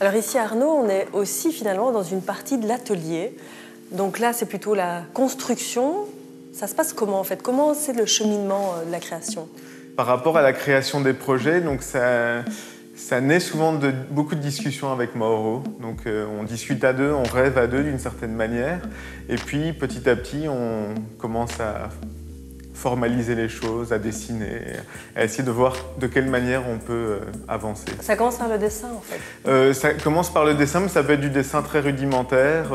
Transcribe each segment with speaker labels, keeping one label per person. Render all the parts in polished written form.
Speaker 1: Alors ici, Arnaud, on est aussi finalement dans une partie de l'atelier. Donc là, c'est plutôt la construction. Ça se passe comment en fait? Comment c'est le cheminement de la création?
Speaker 2: Par rapport à la création des projets, donc ça naît souvent de beaucoup de discussions avec Mauro. Donc on discute à deux, on rêve à deux d'une certaine manière. Et puis petit à petit, on commence à formaliser les choses, à dessiner, à essayer de voir de quelle manière on peut avancer.
Speaker 1: Ça commence par le dessin en fait?
Speaker 2: Ça commence par le dessin, mais ça peut être du dessin très rudimentaire.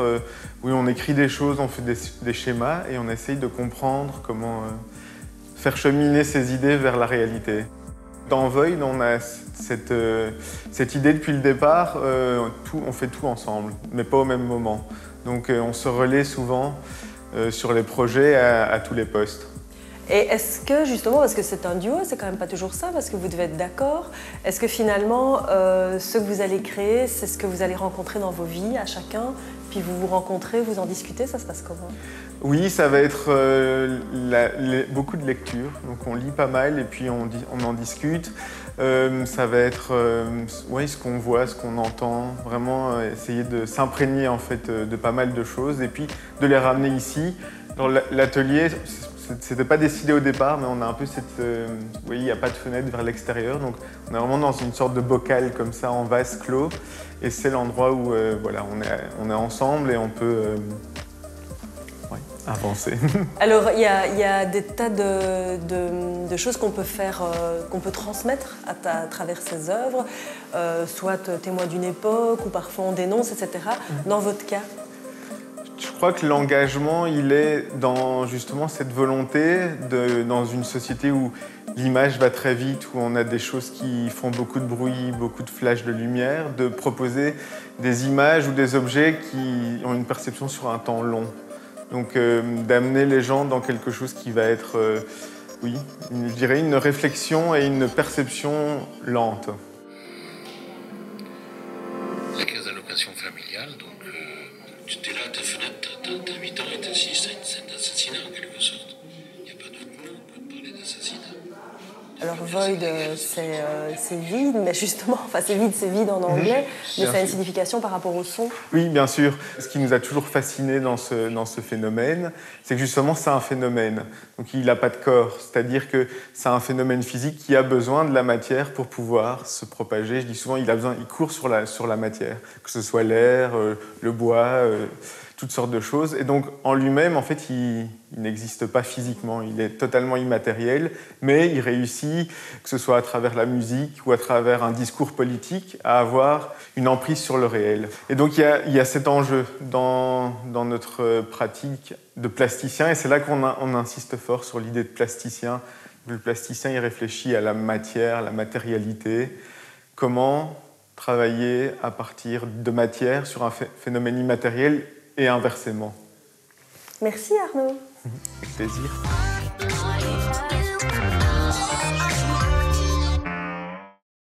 Speaker 2: Oui, on écrit des choses, on fait des schémas et on essaye de comprendre comment faire cheminer ces idées vers la réalité. Dans Void, on a cette idée depuis le départ, on fait tout ensemble, mais pas au même moment. Donc on se relaie souvent sur les projets à tous les postes.
Speaker 1: Et est-ce que justement, parce que c'est un duo, c'est quand même pas toujours ça, parce que vous devez être d'accord, est-ce que finalement, ce que vous allez créer, c'est ce que vous allez rencontrer dans vos vies à chacun, puis vous vous rencontrez, vous en discutez, ça se passe comment?
Speaker 2: Oui, ça va être beaucoup de lectures, donc on lit pas mal et puis on en discute. Ça va être ouais, ce qu'on voit, ce qu'on entend, vraiment essayer de s'imprégner en fait de pas mal de choses et puis de les ramener ici. L'atelier, c'était pas décidé au départ, mais on a un peu cette... vous voyez, il n'y a pas de fenêtre vers l'extérieur, donc on est vraiment dans une sorte de bocal comme ça, en vase clos. Et c'est l'endroit où voilà, on est ensemble et on peut ouais, avancer.
Speaker 1: Alors, il y a des tas de choses qu'on peut faire, qu'on peut transmettre à travers ces œuvres, soit témoins d'une époque, ou parfois on dénonce, etc. Dans votre cas?
Speaker 2: Je crois que l'engagement, il est dans justement cette volonté, dans une société où l'image va très vite, où on a des choses qui font beaucoup de bruit, beaucoup de flashs de lumière, de proposer des images ou des objets qui ont une perception sur un temps long. Donc d'amener les gens dans quelque chose qui va être, oui, je dirais une réflexion et une perception lente.
Speaker 3: La case d'allocation familiale, donc tu es là à ta fenêtre, t'as 8 ans et t'assistes à une scène d'assassinat en quelque sorte. Il n'y a pas d'autre mot pour te parler d'assassinat.
Speaker 1: Alors Void, c'est vide, mais justement, enfin c'est vide en anglais, mais ça a une signification par rapport au son.
Speaker 2: Oui, bien sûr. Ce qui nous a toujours fasciné dans ce phénomène, c'est que justement c'est un phénomène. Donc il n'a pas de corps, c'est-à-dire que c'est un phénomène physique qui a besoin de la matière pour pouvoir se propager. Je dis souvent il court sur la matière, que ce soit l'air, le bois, toutes sortes de choses. Et donc en lui-même, en fait, il n'existe pas physiquement, il est totalement immatériel, mais il réussit, que ce soit à travers la musique ou à travers un discours politique, à avoir une emprise sur le réel. Et donc il y a cet enjeu dans notre pratique de plasticien, et c'est là qu'on insiste fort sur l'idée de plasticien. Le plasticien, il réfléchit à la matière, à la matérialité, comment travailler à partir de matière sur un phénomène immatériel et inversement.
Speaker 1: Merci Arnaud.
Speaker 2: Avec plaisir.